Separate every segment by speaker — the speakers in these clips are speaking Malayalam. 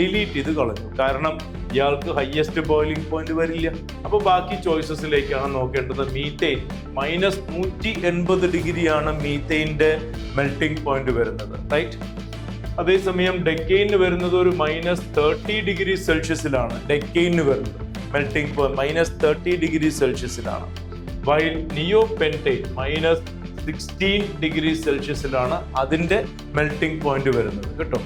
Speaker 1: ഡിലീറ്റ് ചെയ്ത് കളഞ്ഞു. കാരണം ഇയാൾക്ക് ഹയസ്റ്റ് ബോയിലിംഗ് പോയിന്റ് വരില്ല. അപ്പോൾ ബാക്കി ചോയ്സസിലേക്കാണ് നോക്കേണ്ടത്. മീത്തൈൻ -180 ഡിഗ്രിയാണ് മീത്തൈൻ്റെ മെൽറ്റിംഗ് പോയിന്റ് വരുന്നത്, റൈറ്റ്? അതേസമയം ഡെക്കൈന് വരുന്നത് ഒരു -30 ഡിഗ്രി സെൽഷ്യസിലാണ്. ഡെക്കൈന് വരുന്നത് മെൽറ്റിംഗ് പോയിന്റ് -30 ഡിഗ്രി സെൽഷ്യസിലാണ്. വൈൽ നിയോപെൻറ്റൈൻ -16 ഡിഗ്രി സെൽഷ്യസിലാണ് അതിന്റെ മെൽറ്റിംഗ് പോയിന്റ് വരുന്നത് കേട്ടോ.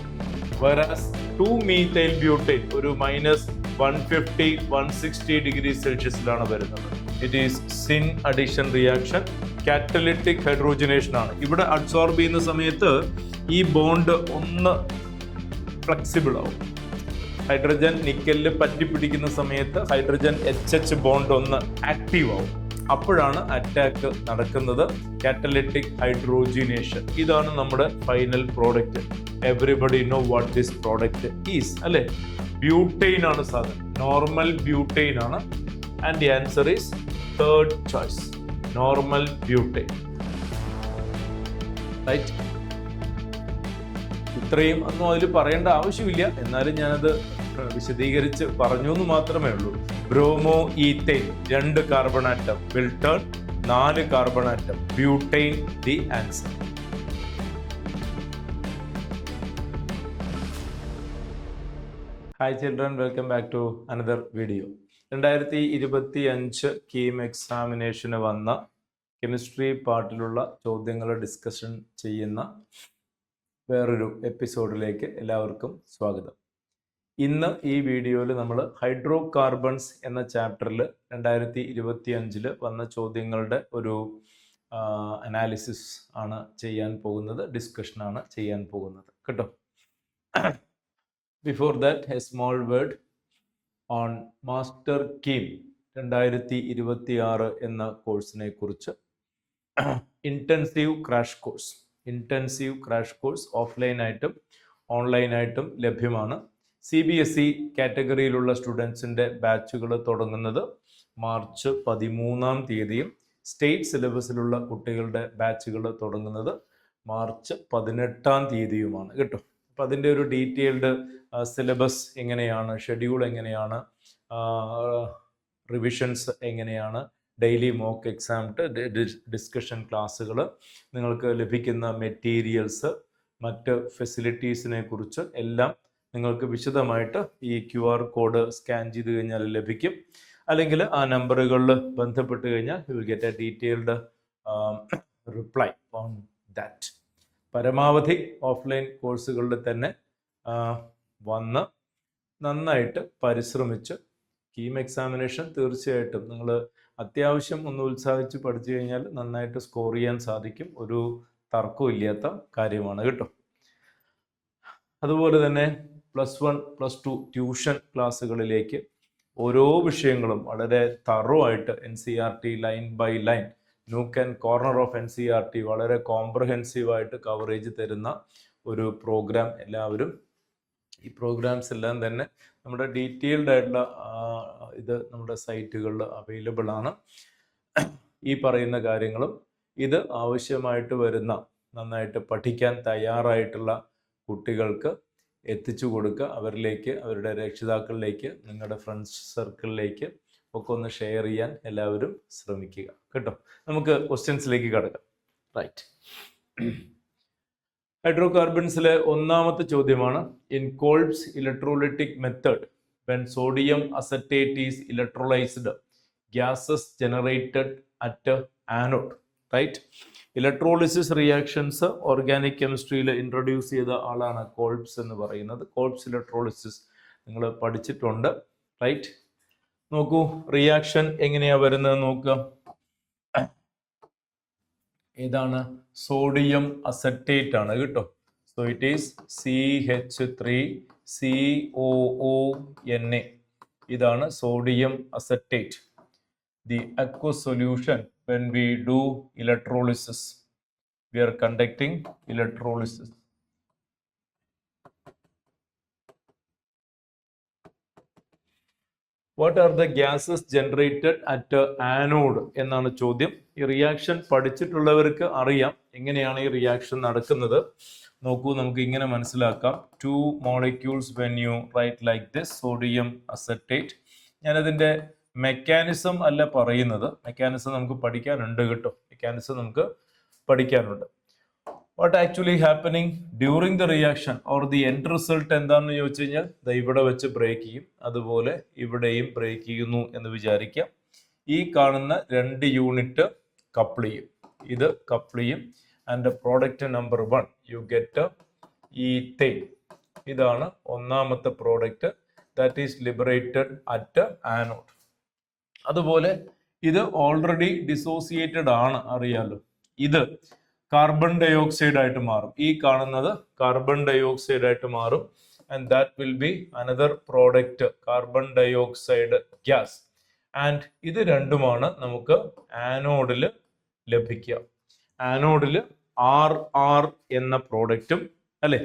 Speaker 1: വരാസ് 2-methyl butane ഒരു -150-160 ഡിഗ്രി സെൽഷ്യസിലാണ് വരുന്നത്. It is syn addition reaction, catalytic hydrogenation ആണ്. ഇവിടെ അബ്സോർബ് ചെയ്യുന്ന സമയത്ത് ഈ ബോണ്ട് ഒന്ന് ഫ്ലെക്സിബിൾ ആവും. ഹൈഡ്രജൻ നിക്കലിൽ പറ്റിപ്പിടിക്കുന്ന സമയത്ത് ഹൈഡ്രജൻ HH ബോണ്ട് ഒന്ന് ആക്റ്റീവ് ആവും. അപ്പോഴാണ് അറ്റാക്ക് നടക്കുന്നത്, കാറ്റലിറ്റിക് ഹൈഡ്രോജിനേഷൻ. ഇതാണ് നമ്മുടെ final product. Everybody know what this product is, അല്ലെ? ബ്യൂട്ടൈൻ ആണ് സാധനം, നോർമൽ ബ്യൂട്ടൈൻ ആണ്. And the answer is third choice, normal butane, right? ഇത്രയും ഒന്നും അതിൽ പറയേണ്ട ആവശ്യമില്ല, എന്നാലും ഞാനത് വിശദീകരിച്ച് പറഞ്ഞു എന്ന് മാത്രമേ ഉള്ളൂ. ബ്രോമോ ഈത്തൈൻ 2 കാർബൺ ആറ്റം, ബിൽട്ടൺ 4 carbon atom, butane the answer. Hi children, welcome back to another video. 2025 KEAM എക്സാമിനേഷന് വന്ന കെമിസ്ട്രി പാർട്ടിലുള്ള ചോദ്യങ്ങൾ ഡിസ്കഷൻ ചെയ്യുന്ന വേറൊരു എപ്പിസോഡിലേക്ക് എല്ലാവർക്കും സ്വാഗതം. ഇന്ന് ഈ വീഡിയോയിൽ നമ്മൾ ഹൈഡ്രോ കാർബൺസ് എന്ന ചാപ്റ്ററിൽ 2025 വന്ന ചോദ്യങ്ങളുടെ ഒരു അനാലിസിസ് ആണ് ചെയ്യാൻ പോകുന്നത്, ഡിസ്കഷനാണ് ചെയ്യാൻ പോകുന്നത് കേട്ടോ. Before that A small word on master KEAM 2026 എന്ന കോഴ്സിനെ കുറിച്ച്. ഇൻറ്റൻസീവ് ക്രാഷ് കോഴ്സ് ഓഫ്ലൈനായിട്ടും ഓൺലൈനായിട്ടും ലഭ്യമാണ്. CBSE കാറ്റഗറിയിലുള്ള സ്റ്റുഡൻസിൻ്റെ ബാച്ചുകൾ തുടങ്ങുന്നത് മാർച്ച് 13-ാം തീയതിയും സ്റ്റേറ്റ് സിലബസിലുള്ള കുട്ടികളുടെ ബാച്ചുകൾ തുടങ്ങുന്നത് മാർച്ച് 18-ാം തീയതിയുമാണ് കേട്ടോ. അപ്പം അതിൻ്റെ ഒരു ഡീറ്റെയിൽഡ് സിലബസ് എങ്ങനെയാണ്, ഷെഡ്യൂൾ എങ്ങനെയാണ്, റിവിഷൻസ് എങ്ങനെയാണ്, ഡെയിലി മോക്ക് എക്സാം ഡിസ്കഷൻ ക്ലാസ്സുകൾ, നിങ്ങൾക്ക് ലഭിക്കുന്ന മെറ്റീരിയൽസ്, മറ്റ് ഫെസിലിറ്റീസിനെ കുറിച്ച് എല്ലാം നിങ്ങൾക്ക് വിശദമായിട്ട് ഈ QR കോഡ് സ്കാൻ ചെയ്ത് കഴിഞ്ഞാൽ ലഭിക്കും. അല്ലെങ്കിൽ ആ നമ്പറുകളിൽ ബന്ധപ്പെട്ട് കഴിഞ്ഞാൽ you will get A detailed reply on that. പരമാവധി ഓഫ്ലൈൻ കോഴ്സുകളിൽ തന്നെ വന്ന് നന്നായിട്ട് പരിശ്രമിച്ച് കീം എക്സാമിനേഷൻ തീർച്ചയായിട്ടും നിങ്ങൾ അത്യാവശ്യം ഒന്ന് ഉത്സാഹിച്ച് പഠിച്ചു കഴിഞ്ഞാൽ നന്നായിട്ട് സ്കോർ ചെയ്യാൻ സാധിക്കും. ഒരു തർക്കവും ഇല്ലാത്ത കാര്യമാണ് കേട്ടോ. അതുപോലെ തന്നെ +1, +2 ട്യൂഷൻ ക്ലാസ്സുകളിലേക്ക് ഓരോ വിഷയങ്ങളും വളരെ തറവായിട്ട് NCERT line by line, nook and corner of NCERT വളരെ കോംപ്രഹെൻസീവായിട്ട് കവറേജ് തരുന്ന ഒരു പ്രോഗ്രാം. എല്ലാവരും ഈ പ്രോഗ്രാംസ് എല്ലാം തന്നെ നമ്മുടെ ഡീറ്റെയിൽഡ് ആയിട്ടുള്ള ഇത് നമ്മുടെ സൈറ്റുകളിൽ അവൈലബിൾ ആണ്. ഈ പറയുന്ന കാര്യങ്ങളും ഇത് ആവശ്യമായിട്ട് വരുന്ന നന്നായിട്ട് പഠിക്കാൻ തയ്യാറായിട്ടുള്ള കുട്ടികൾക്ക് എത്തിച്ചു കൊടുക്കുക. അവരിലേക്ക്, അവരുടെ രക്ഷിതാക്കളിലേക്ക്, നിങ്ങളുടെ ഫ്രണ്ട്സ് സർക്കിളിലേക്ക് ഒക്കെ ഒന്ന് ഷെയർ ചെയ്യാൻ എല്ലാവരും ശ്രമിക്കുക കേട്ടോ. നമുക്ക് ക്വസ്റ്റ്യൻസിലേക്ക് കടക്കാം. റൈറ്റ്, ഹൈഡ്രോ കാർബൺസിലെ ഒന്നാമത്തെ ചോദ്യമാണ്. In Kolbe's electrolytic method when sodium acetate is electrolyzed, gases generated at anode, right? Electrolysis reactions organic കെമിസ്ട്രിയിൽ ഇൻട്രൊഡ്യൂസ് ചെയ്ത ആളാണ് കോൾബ്സ് എന്ന് പറയുന്നത്. കോൾബ്സ് ഇലക്ട്രോളിസിസ് നിങ്ങൾ പഠിച്ചിട്ടുണ്ട്, റൈറ്റ്? നോക്കൂ, റിയാക്ഷൻ എങ്ങനെയാ വരുന്നത് നോക്കുക. ഏതാണ്? സോഡിയം അസറ്റേറ്റ് ആണ് കേട്ടോ. So it is CH3COONA. ഇതാണ് sodium acetate. The aqueous solution when we do electrolysis, we are conducting electrolysis. What are the gases generated at anode എന്നാണ് ചോദ്യം. ഈ റിയാക്ഷൻ പഠിച്ചിട്ടുള്ളവർക്ക് അറിയാം എങ്ങനെയാണ് ഈ റിയാക്ഷൻ നടക്കുന്നത്. നോക്കൂ, നമുക്ക് ഇങ്ങനെ മനസ്സിലാക്കാം. 2 molecules when you write like this, sodium acetate. ഞാനതിൻ്റെ മെക്കാനിസം അല്ല പറയുന്നത്, മെക്കാനിസം നമുക്ക് പഠിക്കാനുണ്ട് കേട്ടോ, മെക്കാനിസം നമുക്ക് പഠിക്കാനുണ്ട്. What actually happening during the reaction or the end result എന്താണെന്ന് ചോദിച്ചു കഴിഞ്ഞാൽ, ഇവിടെ വെച്ച് ബ്രേക്ക് ചെയ്യും, അതുപോലെ ഇവിടെയും ബ്രേക്ക് ചെയ്യുന്നു എന്ന് വിചാരിക്കാം. ഈ കാണുന്ന 2 യൂണിറ്റ് കപ്പിൾ ചെയ്യും, ഇത് കപ്പിൾ ചെയ്യും. And product number 1 U get ethane. ഇതാണ് ഒന്നാമത്തെ product, that is liberated at anode. അതുപോലെ ഇത് ഓൾറെഡി ഡിസോസിയേറ്റഡ് ആണ്, അറിയാലോ. ഇത് കാർബൺ ഡയോക്സൈഡ് ആയിട്ട് മാറും, ഈ കാണുന്നത് കാർബൺ ഡയോക്സൈഡ് ആയിട്ട് മാറും. And that will be another product, carbon dioxide gas. And ഇത് രണ്ടുമാണ് നമുക്ക് ആനോഡിൽ ലഭിക്കുക. ആനോഡിൽ RR എന്ന പ്രോഡക്റ്റും, അല്ലെ,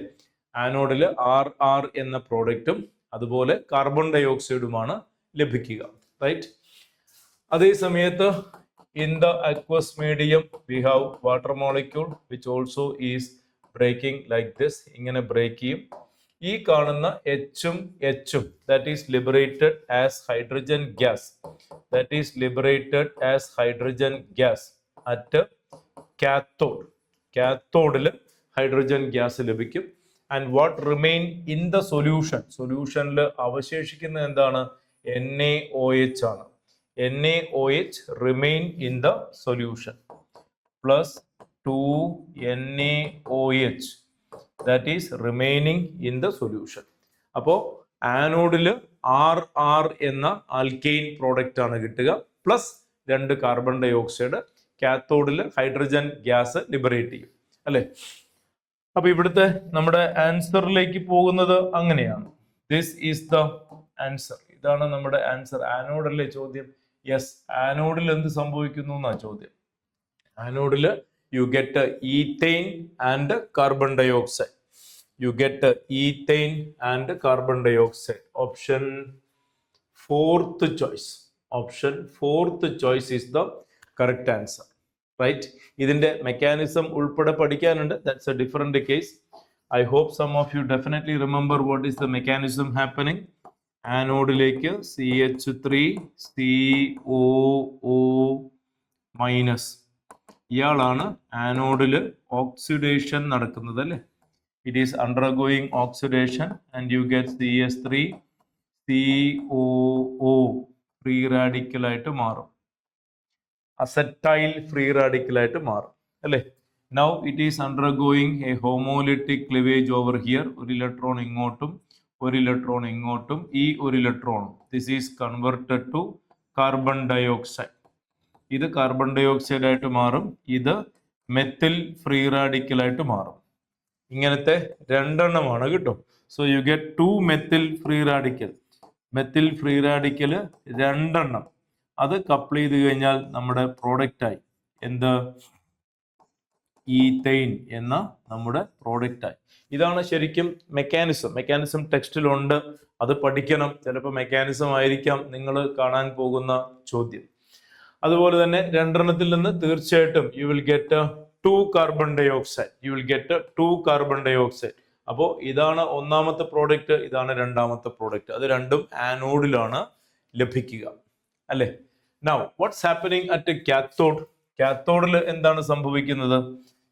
Speaker 1: ആനോഡിൽ RR എന്ന പ്രോഡക്റ്റും അതുപോലെ കാർബൺ ഡയോക്സൈഡുമാണ് ലഭിക്കുക, റൈറ്റ്. അതേ സമയത്ത് in the aqueous medium we have water molecule which also is breaking like this, ഇങ്ങനെ ബ്രേക്ക് ചെയ്യും. ഈ കാണുന്ന Hഉം Hഉം that is liberated as hydrogen gas, that is liberated as hydrogen gas at cathode. കാത്തോഡിൽ ഹൈഡ്രജൻ ഗ്യാസ് ലഭിക്കും. And what remain in the solution, സൊല്യൂഷനിൽ അവശേഷിക്കുന്നത് എന്താണ്? NaOH ആണ്. NaOH remain in the solution plus 2 NaOH that is remaining in the solution. അപ്പോൾ ആനോഡിൽ RR എന്ന ആൽക്കെയിൻ പ്രോഡക്റ്റ് ആണ് കിട്ടുക, പ്ലസ് 2 കാർബൺ ഡയോക്സൈഡ്. കാത്തോഡിൽ ഹൈഡ്രജൻ ഗ്യാസ് ലിബറേറ്റ് ചെയ്യും, അല്ലെ. അപ്പൊ ഇവിടുത്തെ നമ്മുടെ ആൻസറിലേക്ക് പോകുന്നത് അങ്ങനെയാണ്. ദിസ് ഈസ് ദ ആൻസർ, ഇതാണ് നമ്മുടെ ആൻസർ. ആനോഡല്ലേ ചോദ്യം? യെസ്, ആനോഡിൽ എന്ത് സംഭവിക്കുന്നു എന്നാ ചോദ്യം. ആനോഡിൽ you get ethane and carbon dioxide. You get ethane and carbon dioxide. Option fourth choice, option fourth choice is the correct answer, right. ഇതിന്റെ മെക്കാനിസം ഉൾപ്പെടെ പഠിക്കാനുണ്ട്, that's a different case. I hope some of you definitely remember what is the mechanism happening. ആനോഡിലേക്ക് CH3 COO മൈനസ്, ഇയാളാണ് ആനോഡിൽ ഓക്സിഡേഷൻ നടക്കുന്നത്, അല്ലേ. It is undergoing oxidation and you get CH3 COO free radical ആയിട്ട് മാറും, അസറ്റൈൽ ഫ്രീ റാഡിക്കൽ ആയിട്ട് മാറും, അല്ലേ. Now it is undergoing a homolytic cleavage over here. ഒരു ഇലക്ട്രോൺ ഇങ്ങോട്ടും ഒരു ഇലക്ട്രോൺ ഇങ്ങോട്ടും, ഈ ഒരു ഇലക്ട്രോണും. This is converted to carbon dioxide. ഇത് കാർബൺ ഡയോക്സൈഡ് ആയിട്ട് മാറും, ഇത് മെത്തിൽ ഫ്രീ റാഡിക്കൽ ആയിട്ട് മാറും. ഇങ്ങനത്തെ 2 എണ്ണമാണ് കിട്ടും. So you get 2 മെത്തിൽ free radical. മെത്തിൽ free radical 2 എണ്ണം, അത് കപ്പിൾ ചെയ്ത് കഴിഞ്ഞാൽ നമ്മുടെ പ്രോഡക്റ്റായി എന്ത്? ഈഥെയ്ൻ എന്ന നമ്മുടെ പ്രോഡക്റ്റായി. ഇതാണ് ശരിക്കും മെക്കാനിസം. മെക്കാനിസം ടെക്സ്റ്റിലുണ്ട്, അത് പഠിക്കണം. ചിലപ്പോൾ മെക്കാനിസം ആയിരിക്കാം നിങ്ങൾ കാണാൻ പോകുന്ന ചോദ്യം. അതുപോലെ തന്നെ 2 എണ്ണത്തിൽ നിന്ന് തീർച്ചയായിട്ടും you will get 2 carbon dioxide. You will get 2 carbon dioxide. അപ്പോൾ ഇതാണ് ഒന്നാമത്തെ പ്രോഡക്റ്റ്, ഇതാണ് രണ്ടാമത്തെ പ്രോഡക്റ്റ്. അത് രണ്ടും ആനോഡിലാണ് ലഭിക്കുക, അല്ലേ. Now what's happening at cathode? കാത്തോഡിൽ എന്താണ് സംഭവിക്കുന്നത്?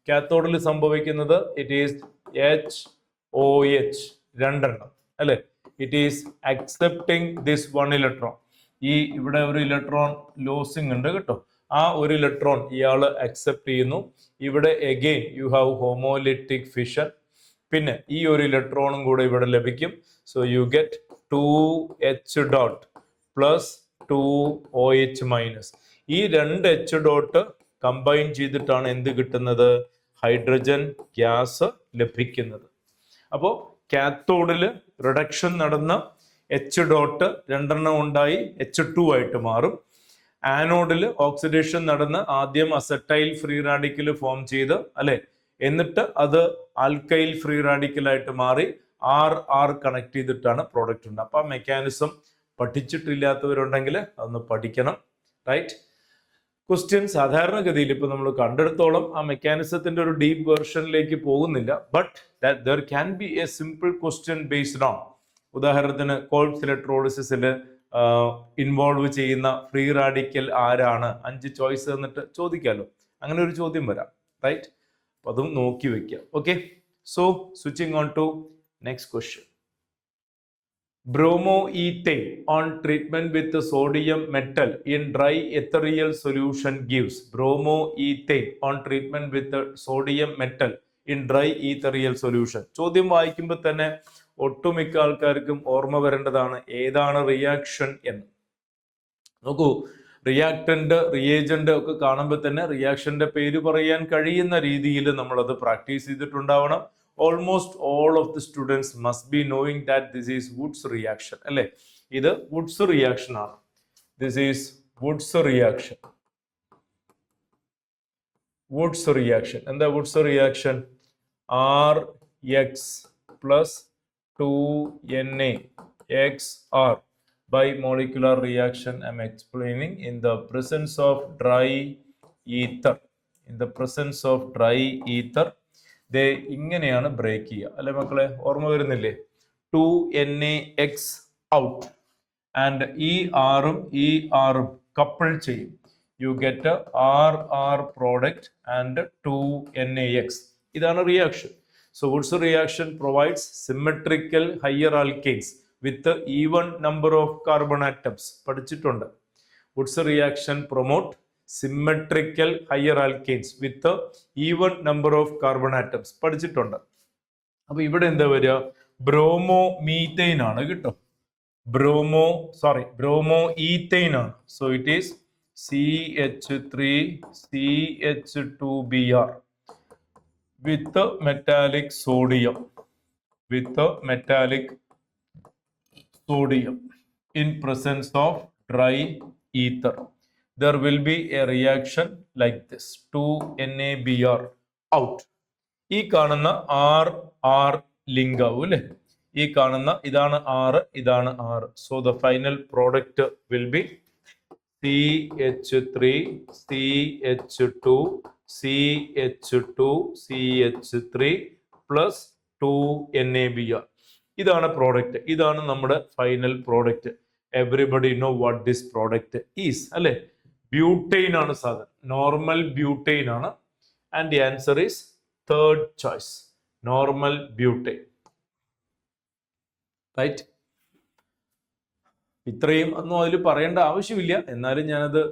Speaker 1: കാത്തോഡിൽ സംഭവിക്കുന്നത് ഇറ്റ് ഈസ് HOH 2 എണ്ണം, അല്ലെ. It is accepting this 1 electron. ഈ ഇവിടെ ഒരു ഇലക്ട്രോൺ ലോസിങ് ഉണ്ട് കേട്ടോ, ആ ഒരു ഇലക്ട്രോൺ ഇയാൾ അക്സെപ്റ്റ് ചെയ്യുന്നു. ഇവിടെ again you have homolytic fission, പിന്നെ ഈ ഒരു ഇലക്ട്രോണും കൂടെ ഇവിടെ ലഭിക്കും. So you get 2H dot plus 2OH minus. ഈ 2 H ഡോട്ട് കമ്പൈൻ ചെയ്തിട്ടാണ് എന്ത് കിട്ടുന്നത്? ഹൈഡ്രജൻ ഗ്യാസ് ലഭിക്കുന്നത്. അപ്പോൾ കാത്തോഡിൽ റിഡക്ഷൻ നടന്ന H ഡോട്ട് 2 എണ്ണം ഉണ്ടായി H2 ആയിട്ട് മാറും. ആനോഡിൽ ഓക്സിഡേഷൻ നടന്ന് ആദ്യം അസറ്റൈൽ ഫ്രീ റാഡിക്കൽ ഫോം ചെയ്ത്, അല്ലെ, എന്നിട്ട് അത് ആൽക്കൈൽ ഫ്രീ റാഡിക്കൽ ആയിട്ട് മാറി RR കണക്ട് ചെയ്തിട്ടാണ് പ്രോഡക്റ്റ് ഉണ്ട്. അപ്പൊ ആ മെക്കാനിസം പഠിച്ചിട്ടില്ലാത്തവരുണ്ടെങ്കിൽ അതൊന്ന് പഠിക്കണം, റൈറ്റ്. ക്വസ്റ്റ്യൻ സാധാരണഗതിയിൽ ഇപ്പൊ നമ്മൾ കണ്ടെടുത്തോളം ആ മെക്കാനിസത്തിന്റെ ഒരു ഡീപ്പ് വേർഷനിലേക്ക് പോകുന്നില്ല. But there can be A simple question based on, ഉദാഹരണത്തിന് കോൾബ്സ് ഇലക്ട്രോളിസിസിൽ ഇൻവോൾവ് ചെയ്യുന്ന ഫ്രീ റാഡിക്കൽ ആരാണ്, 5 ചോയ്സ് തന്നിട്ട് ചോദിക്കാമല്ലോ. അങ്ങനെ ഒരു ചോദ്യം വരാം, റൈറ്റ്? അപ്പൊ അതും നോക്കി വെക്കാം. Okay, so switching on to next question. Bromoethane on treatment with sodium metal in dry ethereal solution gives. Bromoethane on treatment with sodium metal in dry ethereal solution. ചോദ്യം വായിക്കുമ്പോൾ തന്നെ ഒട്ടുമിക്ക ആൾക്കാർക്കും ഓർമ്മ വരേണ്ടതാണ് ഏതാണ് റിയാക്ഷൻ എന്ന്. നോക്കൂ, റിയാക്ടന്റ് റിയേജന്റ് ഒക്കെ കാണുമ്പോൾ തന്നെ റിയാക്ഷന്റെ പേര് പറയാൻ കഴിയുന്ന രീതിയിൽ നമ്മളത് practice ചെയ്തിട്ടുണ്ടാവണം. Almost all of the students must be knowing that this is Woods reaction. അല്ലേ, ഇത് വുഡ്സ് റിയാക്ഷൻ ആണ്. This is Wurtz reaction. Wurtz reaction എന്താ Wurtz reaction? RX plus 2NaXR by molecular reaction I'm explaining in the presence of dry ether. In the presence of dry ether ദേ ഇങ്ങനെയാണ് ബ്രേക്ക് ചെയ്യുക, അല്ലെ മക്കളെ? ഓർമ്മ വരുന്നില്ലേ? 2NaX ഔട്ട് ആൻഡ് ഈ ആറും കപ്പിൾ ചെയ്യും. You get RR product and 2NaX. ഇതാണ് reaction. So Wurtz reaction provides symmetrical higher alkanes with even number of carbon atoms. പഠിച്ചിട്ടുണ്ട്. Wurtz reaction promote symmetrical higher alkanes with the even number of carbon atoms. പഠിച്ചിട്ടുണ്ട്. അപ്പൊ ഇവിടെ എന്താ വരിക? ബ്രോമോ മീത്തൈൻ ആണ് കിട്ടും. ബ്രോമോ ഈത്തൈൻ ആണ്. So it is CH3CH2Br with metallic sodium in presence of dry ether. There will be a reaction like this, 2NaBr out. ഈ കാണുന്ന RR ലിങ്ക് ആവും അല്ലേ? ഈ കാണുന്ന ഇതാണ് R, ഇതാണ് R. So the final product will be CH3 CH2 CH2 CH3 plus 2NaBr. ഇതാണ് പ്രോഡക്റ്റ്. ഇതാണ് നമ്മുടെ final product. Everybody know what this product is, അല്ലേ? ബ്യൂട്ടൈൻ ആണ് സാധനം, നോർമൽ ബ്യൂട്ടൈൻ ആണ്. And the answer is third choice, normal butane. Right? ഇത്രയും ഒന്നും അതിൽ പറയേണ്ട ആവശ്യമില്ല, എന്നാലും ഞാനത്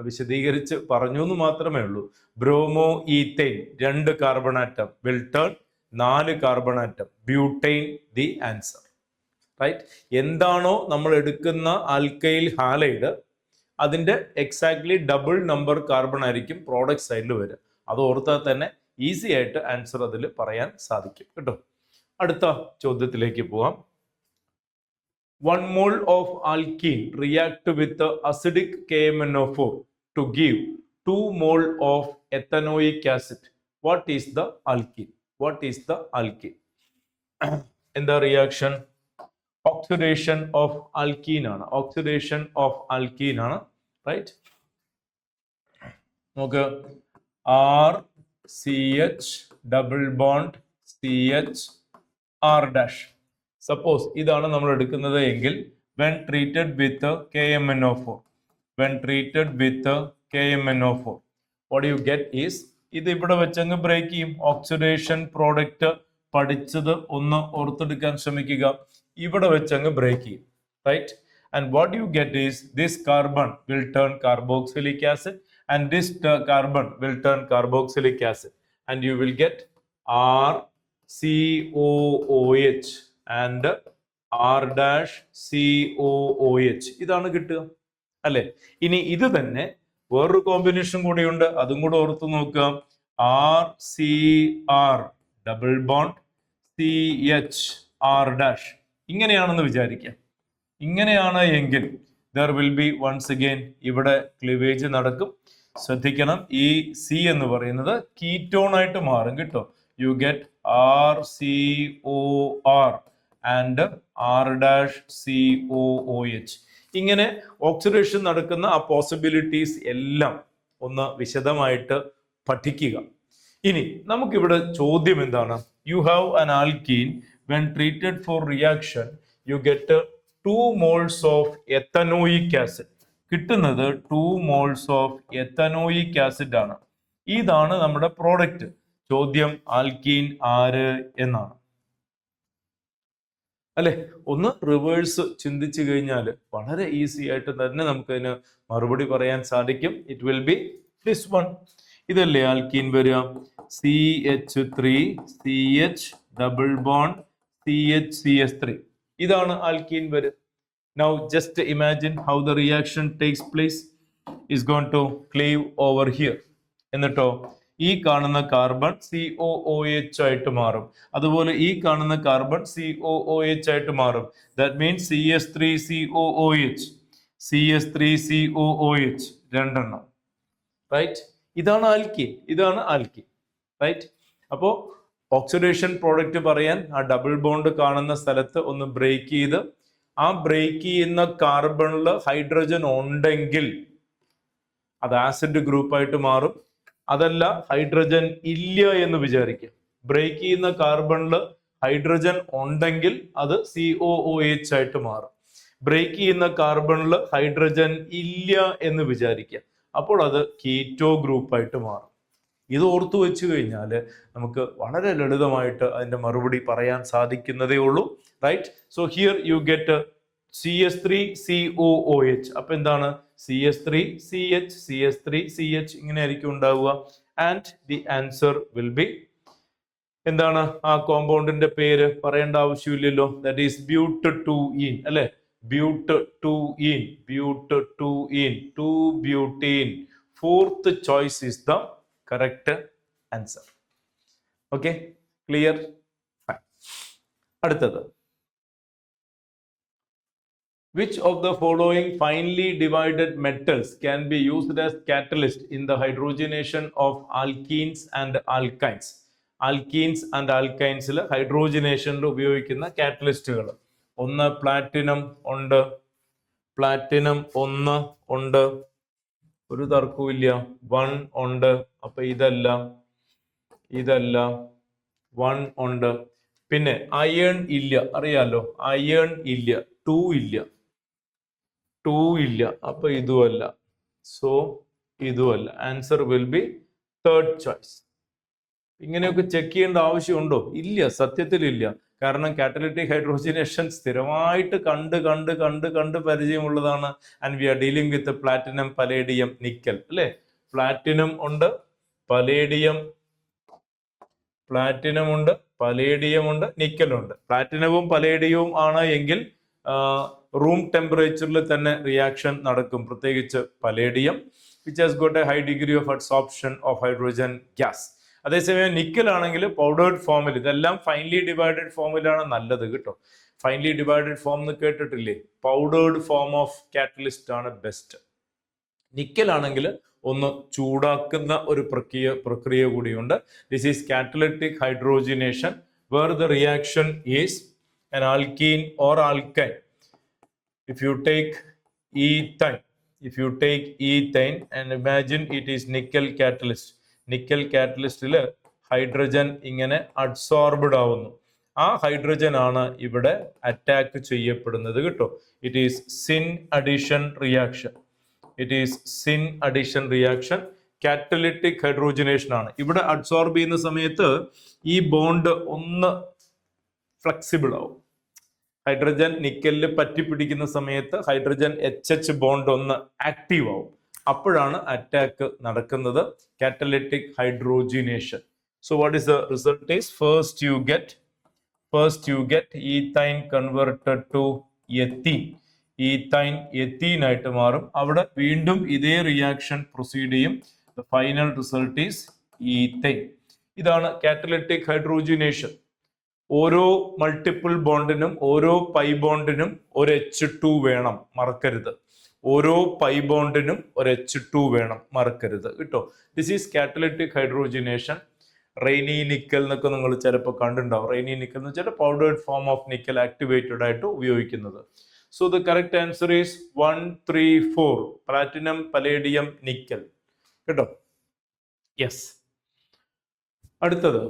Speaker 1: വിശദീകരിച്ച് പറഞ്ഞു എന്ന് മാത്രമേ ഉള്ളൂ. Bromoethane 2 carbon atom, will turn 4 carbon atom, butane the answer. Right? എന്താണോ നമ്മൾ എടുക്കുന്ന ആൽക്കൈൽ ഹാലൈഡ് അതിന്റെ എക്സാക്ട്ലി ഡബിൾ നമ്പർ കാർബൺ ആയിരിക്കും പ്രോഡക്റ്റ് സൈഡിൽ വരിക. അത് ഓർത്താൽ തന്നെ ഈസി ആയിട്ട് ആൻസർ അതിൽ പറയാൻ സാധിക്കും കേട്ടോ. അടുത്ത ചോദ്യത്തിലേക്ക് പോവാം. 1 mole of alkene react with acidic KMnO4 to give 2 mole of ethanoic acid. What is the alkene? എന്താ റിയാക്ഷൻ? ഓക്സിഡേഷൻ ഓഫ് ആൽക്കീൻ ആണ്. റൈറ്റ്? നോക്ക്, RCH double bond CH R'. Suppose ഇതാണ് നമ്മൾ എടുക്കുന്നത് എങ്കിൽ when treated with KMnO4, what you get is, ഇത് ഇവിടെ വെച്ചങ്ങ് ബ്രേക്ക് ചെയ്യും. ഓക്സിഡേഷൻ പ്രോഡക്റ്റ് പഠിച്ചത് ഒന്ന് ഓർത്തെടുക്കാൻ ശ്രമിക്കുക. ഇവിടെ വെച്ചങ്ങ് ബ്രേക്ക് ചെയ്യും. Right? And what you get is this carbon will turn carboxylic acid and this carbon will turn carboxylic acid and you will get RCOOH and R'COOH. ഇതാണ് കിട്ടുക അല്ലെ? ഇനി ഇത് തന്നെ വേറൊരു കോമ്പിനേഷൻ കൂടിയുണ്ട്, അതും കൂടെ ഓർത്ത് നോക്കുക. RCR double bond CHR'. ഇങ്ങനെയാണെന്ന് വിചാരിക്കാം. ഇങ്ങനെയാണ് എങ്കിൽ there will be once again ഇവിടെ ക്ലിവേജ് നടക്കും. ശ്രദ്ധിക്കണം, ഈ C എന്ന് പറയുന്നത് കീറ്റോൺ ആയിട്ട് മാറും കേട്ടോ. You get RCOR and R'COOH. ഇങ്ങനെ ഓക്സിഡേഷൻ നടക്കുന്ന ആ പോസിബിലിറ്റീസ് എല്ലാം ഒന്ന് വിശദമായിട്ട് പഠിക്കുക. ഇനി നമുക്കിവിടെ ചോദ്യം എന്താണ്? You have an alkene when treated for reaction you get 2 moles of ethanoic acid. കിട്ടുന്നത് 2 moles ഓഫ് എത്തനോയിക് ആസിഡ് ആണ്. ഇതാണ് നമ്മുടെ പ്രോഡക്റ്റ്. ചോദ്യം ആൽക്കീൻ ആര് എന്നാണ് അല്ലെ. ഒന്ന് റിവേഴ്സ് ചിന്തിച്ചു കഴിഞ്ഞാൽ വളരെ ഈസി ആയിട്ട് തന്നെ നമുക്കതിന് മറുപടി പറയാൻ സാധിക്കും. It will be this one. ഇതല്ലേ ആൽക്കീൻ വരിക? CH3 CH double bond CH3. ഇതാണ് ആൽക്കീൻ വരിക. Now just imagine how the reaction takes place. Is going to cleave over here. എന്നിട്ടോ ഈ കാണുന്ന കാർബൺ COOH ആയിട്ട് മാറും. അതുപോലെ ഈ കാണുന്ന കാർബൺ COOH ആയിട്ട് മാറും. ദാറ്റ് മീൻസ് CH3COOH CH3COOH രണ്ടെണ്ണം. റൈറ്റ്? ഇതാണ് ആൽക്കീൻ. ഇതാണ് ആൽക്കീൻ. റൈറ്റ്? അപ്പോൾ ഓക്സിഡേഷൻ പ്രോഡക്റ്റ് പറയാൻ ആ ഡബിൾ ബോണ്ട് കാണുന്ന സ്ഥലത്ത് ഒന്ന് ബ്രേക്ക് ചെയ്ത് ആ ബ്രേക്ക് ചെയ്യുന്ന കാർബണിൽ ഹൈഡ്രജൻ ഉണ്ടെങ്കിൽ അത് ആസിഡ് ഗ്രൂപ്പായിട്ട് മാറും. അതല്ല ഹൈഡ്രജൻ ഇല്ല എന്ന് വിചാരിക്കുക. ബ്രേക്ക് ചെയ്യുന്ന കാർബണിൽ ഹൈഡ്രജൻ ഉണ്ടെങ്കിൽ അത് COOH ആയിട്ട് മാറും. ബ്രേക്ക് ചെയ്യുന്ന കാർബണിൽ ഹൈഡ്രജൻ ഇല്ല എന്ന് വിചാരിക്കുക. അപ്പോൾ അത് കീറ്റോ ഗ്രൂപ്പായിട്ട് മാറും. ഇത് ഓർത്തു വെച്ച് കഴിഞ്ഞാൽ നമുക്ക് വളരെ ലളിതമായിട്ട് അതിന്റെ മറുപടി പറയാൻ സാധിക്കുന്നതേ ഉള്ളൂ. Right? So here you get CH3COOH. അപ്പൊ എന്താണ്? CH3CH CH3CH ഇങ്ങനെ ആയിരിക്കും ഉണ്ടാവുക. And the answer will be എന്താണ്? ആ കോമ്പൗണ്ടിന്റെ പേര് പറയേണ്ട ആവശ്യമില്ലല്ലോ. ദാറ്റ് ഈസ് ബ്യൂട്ട2ഈൻ അല്ലെ? ബ്യൂട്ട2ഈൻ 2-butene. Fourth choice is the correct answer. Okay, clear? അടുത്തത്, which of the following finely divided metals can be used as catalyst in the hydrogenation of alkenes and alkynes? Alkenes and alkynes ഹൈഡ്രോജനേഷനിൽ ഉപയോഗിക്കുന്ന കാറ്റലിസ്റ്റുകൾ. ഒന്ന് പ്ലാറ്റിനം ഉണ്ട്. പ്ലാറ്റിനം 1 ഉണ്ട്. ഒരു തർക്കവും 1 ഉണ്ട്. അപ്പൊ ഇതല്ല 1 ഉണ്ട്. പിന്നെ അയേൺ ഇല്ല, അറിയാലോ. അയേൺ ഇല്ല. 2 ഇല്ല. അപ്പൊ ഇതുമല്ല. സോ ഇതുമല്ല. Answer will be third choice. ഇങ്ങനെയൊക്കെ ചെക്ക് ചെയ്യേണ്ട ആവശ്യമുണ്ടോ? ഇല്ല, സത്യത്തിൽ ഇല്ല. കാരണം കാറ്റലിറ്റിക് ഹൈഡ്രോജനേഷൻ സ്ഥിരമായിട്ട് കണ്ട് പരിചയമുള്ളതാണ്. And we are dealing with platinum, palladium, nickel അല്ലെ? പ്ലാറ്റിനം ഉണ്ട്, പലേഡിയം ഉണ്ട്, പലേഡിയം ഉണ്ട്, നിക്കൽ ഉണ്ട്. പ്ലാറ്റിനവും പലേഡിയവും ആണ് എങ്കിൽ റൂം ടെമ്പറേച്ചറിൽ തന്നെ റിയാക്ഷൻ നടക്കും. പ്രത്യേകിച്ച് palladium, which has got A high degree of absorption of hydrogen gas. അതേസമയം നിക്കൽ ആണെങ്കിൽ പൗഡേർഡ് ഫോമിൽ, ഇതെല്ലാം ഫൈൻലി ഡിവൈഡഡ് ഫോമിലാണ് നല്ലത് കേട്ടോ. ഫൈൻലി ഡിവൈഡഡ് ഫോം എന്ന് കേട്ടിട്ടില്ലേ? പൗഡേർഡ് ഫോം ഓഫ് കാറ്റലിസ്റ്റ് ആണ് ബെസ്റ്റ്. നിക്കൽ ആണെങ്കിൽ ഒന്ന് ചൂടാക്കുന്ന ഒരു പ്രക്രിയ കൂടിയുണ്ട്. This is catalytic hydrogenation where the reaction is an alkene or alkyne. If you take ethane and imagine it is nickel catalyst. Nickel catalystൽ ഹൈഡ്രജൻ ഇങ്ങനെ അഡ്സോർബ്ഡ് ആവുന്നു. ആ ഹൈഡ്രജൻ ആണ് ഇവിടെ അറ്റാക്ക് ചെയ്യപ്പെടുന്നത് കേട്ടോ. It is syn addition reaction. Catalytic hydrogenation ആണ്. ഇവിടെ അഡ്സോർബ് ചെയ്യുന്ന സമയത്ത് ഈ ബോണ്ട് ഒന്ന് ഫ്ലെക്സിബിൾ ആവും. ഹൈഡ്രജൻ നിക്കലിൽ പറ്റിപ്പിടിക്കുന്ന സമയത്ത് ഹൈഡ്രജൻ HH ബോണ്ട് ഒന്ന് ആക്റ്റീവ് ആവും. അപ്പോഴാണ് അറ്റാക്ക് നടക്കുന്നത്. Catalytic hydrogenation. So what is the result is first you get ethyne converted to ethene. Ethyne ethene ആയിട്ട് മാറും. അവിടെ വീണ്ടും ഇതേ റിയാക്ഷൻ പ്രൊസീഡ് ചെയ്യും. The final result is ethane. ഇതാണ് കാറ്റലിറ്റിക് ഹൈഡ്രോജനേഷൻ. ഓരോ മൾട്ടിപ്പിൾ ബോണ്ടിനും ഓരോ പൈ ബോണ്ടിനും ഒരു H2 വേണം, മറക്കരുത്. ഓരോ പൈ ബോണ്ടിനും ഒരു H2 വേണം, മറക്കരുത് കേട്ടോ. This is catalytic hydrogenation. Rainy nickel എന്നൊക്കെ നിങ്ങൾ ചിലപ്പോൾ കണ്ടിട്ടുണ്ടാവും. റെയിനി നിക്കൽ എന്ന് വെച്ചാൽ powdered form of nickel activated ആയിട്ട് ഉപയോഗിക്കുന്നത്. So the correct answer is 1, 3, 4. Platinum, palladium, nickel. കേട്ടോ. യെസ്, അടുത്തത്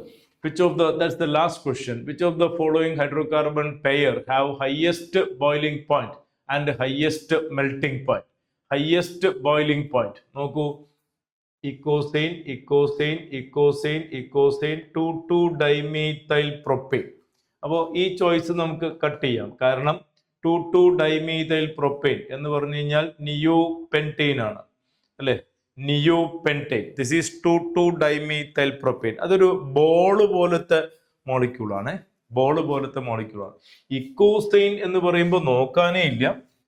Speaker 1: that's the last question. Which of the following hydrocarbon pair have highest boiling point and highest melting point? Highest boiling point. നോക്കൂ, ഇക്കോസൈൻ ഇക്കോസൈൻ ഇക്കോസൈൻ ഇക്കോസൈൻ 2,2-dimethyl propane. അപ്പോൾ ഈ ചോയ്സ് നമുക്ക് കട്ട് ചെയ്യാം. കാരണം 2,2-dimethyl propane എന്ന് പറഞ്ഞു കഴിഞ്ഞാൽ നിയോപെന്റെയ്ൻ ആണ് അല്ലെ, neopentane. This is 2,2-dimethyl propane. അതൊരു ബോള് പോലത്തെ മോളിക്യൂളാണ്, ബോള് പോലത്തെ മോളിക്യൂളാണ്. ഇക്കോസൈൻ എന്ന് പറയുമ്പോൾ നോക്കാനേ ഇല്ല,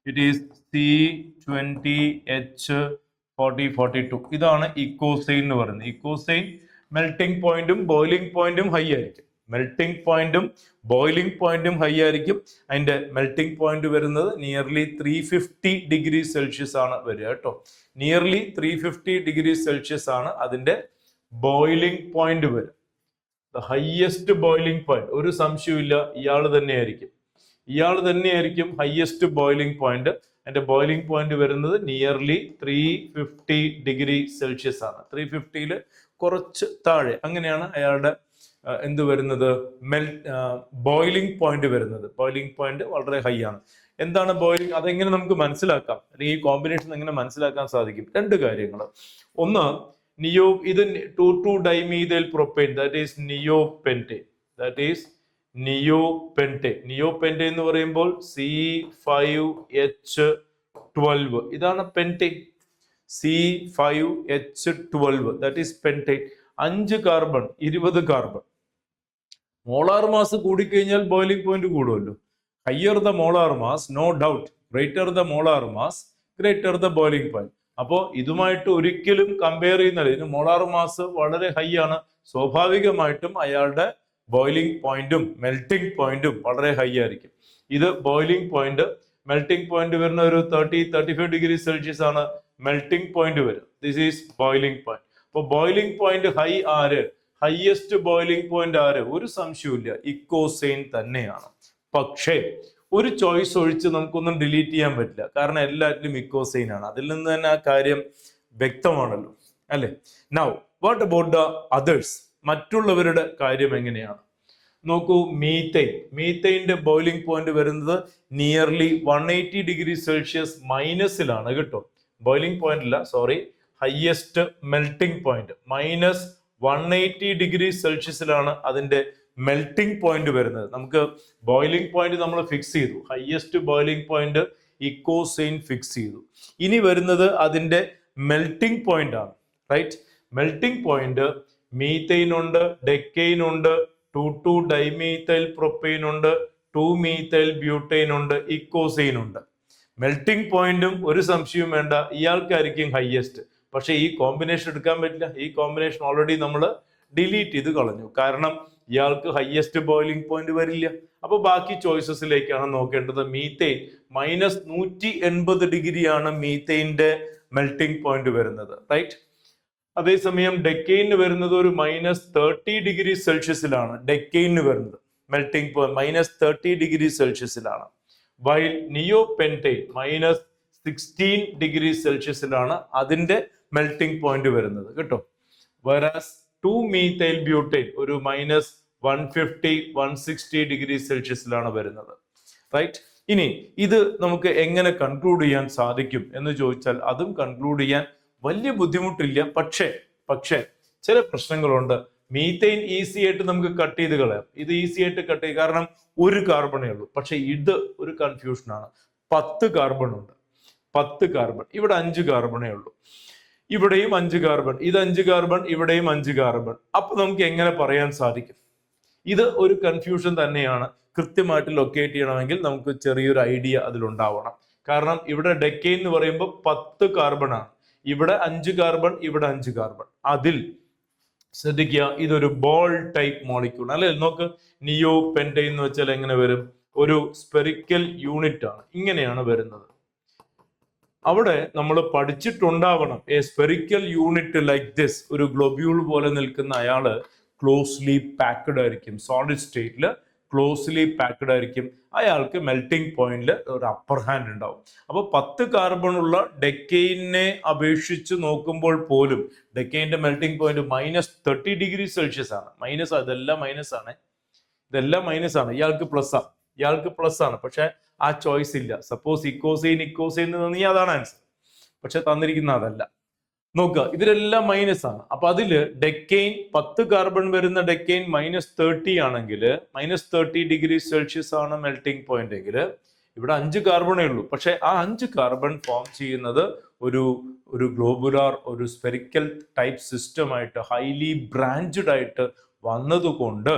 Speaker 1: ഇറ്റ് ഈസ് C20H4042. ഇതാണ് ഇക്കോസൈൻ എന്ന് പറയുന്നത്. ഇക്കോസൈൻ മെൽറ്റിംഗ് പോയിന്റും ബോയിലിംഗ് പോയിന്റും ഹൈ ആയിരിക്കും. മെൽറ്റിംഗ് പോയിന്റും ബോയിലിംഗ് പോയിന്റും ഹൈ ആയിരിക്കും. അതിന്റെ മെൽറ്റിംഗ് പോയിന്റ് വരുന്നത് നിയർലി 350 ഡിഗ്രി സെൽഷ്യസ് ആണ് വരിക കേട്ടോ. നിയർലി 350 ഡിഗ്രി സെൽഷ്യസ് ആണ് അതിന്റെ ബോയിലിംഗ് പോയിന്റ് വരിക. ദ ഹയസ്റ്റ് ബോയിലിംഗ് പോയിന്റ്, ഒരു സംശയമില്ല, ഇയാൾ തന്നെയായിരിക്കും ഹയസ്റ്റ് ബോയിലിംഗ് പോയിന്റ്. അതിന്റെ ബോയിലിംഗ് പോയിന്റ് വരുന്നത് നിയർലി 350 ഡിഗ്രി സെൽഷ്യസ് ആണ്. 350 കുറച്ച് താഴെ, അങ്ങനെയാണ് അയാളുടെ എന്ത് വരുന്നത്, ബോയിലിംഗ് പോയിന്റ് വരുന്നത്. ബോയിലിംഗ് പോയിന്റ് വളരെ ഹൈ ആണ്. എന്താണ് ബോയിലിംഗ്, അതെങ്ങനെ നമുക്ക് മനസ്സിലാക്കാം, അല്ലെങ്കിൽ ഈ കോമ്പിനേഷൻ എങ്ങനെ മനസ്സിലാക്കാൻ സാധിക്കും? രണ്ട് കാര്യങ്ങൾ. ഒന്ന്, ഇത് 2,2-dimethyl propane, that is neopentane. നിയോപെന്റേൻ എന്ന് പറയുമ്പോൾ C5H12, ഇതാണ് pentane. C5H12, that is pentane. 5 carbon 20 carbon. Molar mass കൂടിക്കഴിഞ്ഞാൽ ബോയിലിംഗ് പോയിന്റ് കൂടുമല്ലോ. Higher the molar mass, no doubt, greater the molar mass, greater the boiling point. അപ്പോൾ ഇതുമായിട്ട് ഒരിക്കലും കമ്പയർ ചെയ്യുന്നില്ല. ഇതിന് മോളാർ മാസ് വളരെ ഹൈ ആണ്, സ്വാഭാവികമായിട്ടും അയാളുടെ ബോയിലിംഗ് പോയിന്റും മെൽറ്റിംഗ് പോയിന്റും വളരെ ഹൈ ആയിരിക്കും. ഇത് ബോയിലിംഗ് പോയിന്റ്, മെൽറ്റിംഗ് പോയിന്റ് വരുന്ന ഒരു 30-35 ഡിഗ്രി സെൽഷ്യസ് ആണ് മെൽറ്റിംഗ് പോയിന്റ് വരും. This is boiling point. അപ്പൊ ബോയിലിംഗ് പോയിന്റ് ഹൈ ആര്, ഹൈയസ്റ്റ് ബോയിലിംഗ് പോയിന്റ് ആര്? ഒരു സംശയമില്ല, ഇക്കോസൈൻ തന്നെയാണ്. പക്ഷേ ഒരു ചോയ്സ് ഒഴിച്ച് നമുക്കൊന്നും ഡിലീറ്റ് ചെയ്യാൻ പറ്റില്ല, കാരണം എല്ലാറ്റിലും ഇക്കോസൈൻ ആണ്. അതിൽ നിന്ന് തന്നെ ആ കാര്യം വ്യക്തമാണല്ലോ അല്ലെ. Now what about the others, മറ്റുള്ളവരുടെ കാര്യം എങ്ങനെയാണ്? നോക്കൂ, മീത്തൈൻ്റെ ബോയിലിംഗ് പോയിന്റ് വരുന്നത് നിയർലി 180 ഡിഗ്രി സെൽഷ്യസ് മൈനസിലാണ് കേട്ടോ. ബോയിലിംഗ് പോയിന്റ് ഇല്ല, sorry, highest melting point -180 degree സെൽഷ്യസിലാണ് അതിന്റെ മെൽറ്റിംഗ് പോയിന്റ് വരുന്നത്. നമുക്ക് ബോയിലിംഗ് പോയിന്റ് നമ്മൾ ഫിക്സ് ചെയ്തു, highest boiling point eicosane fix ചെയ്തു. ഇനി വരുന്നത് അതിന്റെ മെൽറ്റിംഗ് പോയിന്റ് ആണ്, റൈറ്റ്? മെൽറ്റിംഗ് പോയിന്റ് മീത്തൈൻ ഉണ്ട്, ഡെക്കൈൻ ഉണ്ട്, 2,2-dimethyl propane ഉണ്ട്, 2-methyl butane ഉണ്ട്, ഇക്കോസൈൻ ഉണ്ട്. മെൽറ്റിംഗ് പോയിന്റും ഒരു സംശയവും വേണ്ട, ഇയാൾക്കായിരിക്കും ഹയസ്റ്റ്. പക്ഷെ ഈ കോമ്പിനേഷൻ എടുക്കാൻ പറ്റില്ല. ഈ കോമ്പിനേഷൻ ഓൾറെഡി നമ്മൾ ഡിലീറ്റ് ചെയ്ത് കളഞ്ഞു, കാരണം ഇയാൾക്ക് ഹയസ്റ്റ് ബോയിലിംഗ് പോയിന്റ് വരില്ല. അപ്പൊ ബാക്കി ചോയ്സസിലേക്കാണ് നോക്കേണ്ടത്. മീത്തൈൻ -180 ഡിഗ്രിയാണ് മീത്തൈൻ്റെ മെൽറ്റിംഗ് പോയിന്റ് വരുന്നത്, റൈറ്റ്? അതേസമയം ഡെക്കൈന് വരുന്നത് ഒരു -30 ഡിഗ്രി സെൽഷ്യസിലാണ്. ഡെക്കൈന് വരുന്നത് മെൽറ്റിംഗ് പോയിന്റ് -30 ഡിഗ്രി സെൽഷ്യസിലാണ്. വൈൽ നിയോപെന്റൈൻ -16 ഡിഗ്രി സെൽഷ്യസിലാണ് അതിന്റെ മെൽറ്റിംഗ് പോയിന്റ് വരുന്നത് കേട്ടോ. വരാസ് 2-methyl butane ഒരു -150-160 ഡിഗ്രി സെൽഷ്യസിലാണ് വരുന്നത്, റൈറ്റ്? ഇനി ഇത് നമുക്ക് എങ്ങനെ കൺക്ലൂഡ് ചെയ്യാൻ സാധിക്കും എന്ന് ചോദിച്ചാൽ അതും കൺക്ലൂഡ് ചെയ്യാൻ വലിയ ബുദ്ധിമുട്ടില്ല. പക്ഷേ ചില പ്രശ്നങ്ങളുണ്ട്. മീത്തൈൻ ഈസി ആയിട്ട് നമുക്ക് കട്ട് ചെയ്ത് കളയാം, ഇത് ഈസി ആയിട്ട് കട്ട് ചെയ്യും, കാരണം ഒരു കാർബണേ ഉള്ളൂ. പക്ഷെ ഇത് ഒരു കൺഫ്യൂഷനാണ്. 10 കാർബൺ ഉണ്ട്, 10 കാർബൺ, ഇവിടെ 5 കാർബണേ ഉള്ളൂ. ഇവിടെയും 5 കാർബൺ, ഇത് 5 കാർബൺ, ഇവിടെയും 5 കാർബൺ. അപ്പൊ നമുക്ക് എങ്ങനെ പറയാൻ സാധിക്കും? ഇത് ഒരു കൺഫ്യൂഷൻ തന്നെയാണ്. കൃത്യമായിട്ട് ലൊക്കേറ്റ് ചെയ്യണമെങ്കിൽ നമുക്ക് ചെറിയൊരു ഐഡിയ അതിലുണ്ടാവണം. കാരണം ഇവിടെ ഡെക്കൈൻ എന്ന് പറയുമ്പോൾ 10 കാർബൺ ആണ്, ഇവിടെ 5 കാർബൺ, ഇവിടെ 5 കാർബൺ. അതിൽ ശ്രദ്ധിക്കുക, ഇതൊരു ബോൾ ടൈപ്പ് മോളിക്യൂൾ അല്ലെ. നോക്ക്, നിയോപെന്റൈൻ എന്ന് വെച്ചാൽ എങ്ങനെ വരും? ഒരു സ്പെറിക്കൽ യൂണിറ്റ് ആണ്, ഇങ്ങനെയാണ് വരുന്നത്. അവിടെ നമ്മൾ പഠിച്ചിട്ടുണ്ടാവണം, a spherical unit like this, ഒരു ഗ്ലോബ്യൂൾ പോലെ നിൽക്കുന്ന അയാള് ക്ലോസ്ലി പാക്ഡ് ആയിരിക്കും, സോളിഡ് സ്റ്റേറ്റില് ക്ലോസ്ലി പാക്ഡ് ആയിരിക്കും, അയാൾക്ക് മെൽറ്റിംഗ് പോയിന്റിൽ ഒരു അപ്പർ ഹാൻഡ് ഉണ്ടാവും. അപ്പോൾ 10 കാർബൺ ഉള്ള ഡെക്കെയിനെ അപേക്ഷിച്ച് നോക്കുമ്പോൾ പോലും ഡെക്കെയിന്റെ മെൽറ്റിംഗ് പോയിന്റ് -30°C ആണ്. മൈനസ്, ഇതെല്ലാം മൈനസ് ആണ്, ഇതെല്ലാം മൈനസ് ആണ്. ഇയാൾക്ക് പ്ലസ് ആണ്, പക്ഷെ ആ ചോയ്സ് ഇല്ല. സപ്പോസ് ഇക്കോസൈൻ നീ അതാണ് ആൻസർ, പക്ഷെ തന്നിരിക്കുന്ന അതല്ല. നോക്കുക, ഇതിലെല്ലാം മൈനസ് ആണ്. അപ്പൊ അതില് ഡെക്കെയിൻ 10 കാർബൺ വരുന്ന ഡെക്കെയിൻ -30 ആണെങ്കിൽ -30°C ആണ് മെൽറ്റിംഗ് പോയിന്റ് എങ്കിൽ ഇവിടെ 5 കാർബണേ ഉള്ളൂ. പക്ഷെ ആ 5 കാർബൺ ഫോം ചെയ്യുന്നത് ഒരു ഗ്ലോബുലാർ, ഒരു സ്പെറിക്കൽ ടൈപ്പ് സിസ്റ്റം ആയിട്ട് ഹൈലി ബ്രാഞ്ചഡ് ആയിട്ട് വന്നതുകൊണ്ട്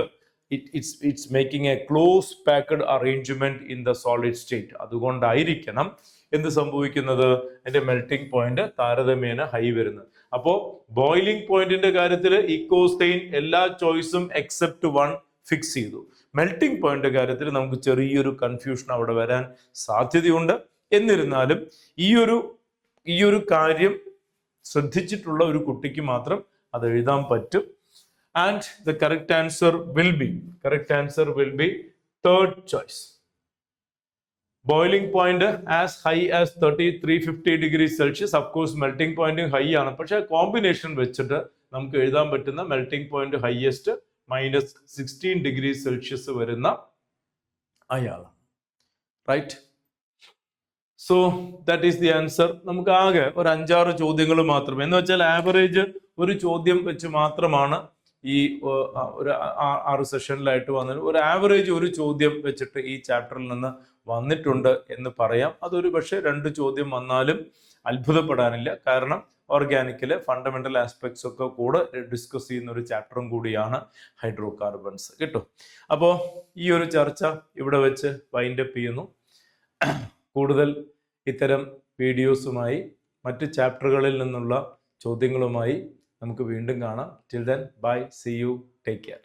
Speaker 1: it's making a close packed arrangement in the solid state. അതുകൊണ്ടായിരിക്കണം എന്ത് സംഭവിക്കുന്നത്, എന്റെ മെൽറ്റിംഗ് പോയിന്റ് താരതമ്യേന ഹൈ വരുന്നത്. അപ്പോ ബോയിലിംഗ് പോയിന്റിന്റെ കാര്യത്തിൽ ഇക്കോസൈൻ എല്ലാ ചോയ്സും എക്സെപ്റ്റ് 1 ഫിക്സ് ചെയ്തു. മെൽറ്റിംഗ് പോയിന്റ് കാര്യത്തിൽ നമുക്ക് ചെറിയൊരു കൺഫ്യൂഷൻ അവിടെ വരാൻ സാധ്യതയുണ്ട്. എന്നിരുന്നാലും ഈ ഒരു കാര്യം ശ്രദ്ധിച്ചിട്ടുള്ള ഒരു കുട്ടിക്ക് മാത്രം അത് എഴുതാൻ പറ്റും. And the correct answer will be third choice. Boiling point as high as 350°C. Of course melting point high ആണ്, പക്ഷെ കോമ്പിനേഷൻ വെച്ചിട്ട് നമുക്ക് എഴുതാൻ പറ്റുന്ന മെൽറ്റിംഗ് പോയിന്റ് ഹൈയസ്റ്റ് -16°C വരുന്ന അയാളാണ്. Right. So that is the answer. നമുക്ക് ആകെ ഒരു 5-6 ചോദ്യങ്ങൾ മാത്രം, എന്ന് വെച്ചാൽ ആവറേജ് ഒരു ചോദ്യം വെച്ച് മാത്രമാണ് ഈ ഒരു 6 സെഷനിലായിട്ട് വന്നത്. ഒരു ആവറേജ് ഒരു ചോദ്യം വെച്ചിട്ട് ഈ ചാപ്റ്ററിൽ നിന്ന് വന്നിട്ടുണ്ട് എന്ന് പറയാം. അതൊരു പക്ഷേ 2 ചോദ്യം വന്നാലും അത്ഭുതപ്പെടാനില്ല. കാരണം ഓർഗാനിക്കിലെ ഫണ്ടമെന്റൽ ആസ്പെക്ട്സ് ഒക്കെ കൂടെ ഡിസ്കസ് ചെയ്യുന്ന ഒരു ചാപ്റ്ററും കൂടിയാണ് ഹൈഡ്രോ കാർബൺസ്. കിട്ടും. അപ്പോൾ ഈ ഒരു ചർച്ച ഇവിടെ വെച്ച് വൈൻഡപ്പ് ചെയ്യുന്നു. കൂടുതൽ ഇത്തരം വീഡിയോസുമായി മറ്റ് ചാപ്റ്ററുകളിൽ നിന്നുള്ള ചോദ്യങ്ങളുമായി നമുക്ക് വീണ്ടും കാണാം. Till then, bye, see you, take care.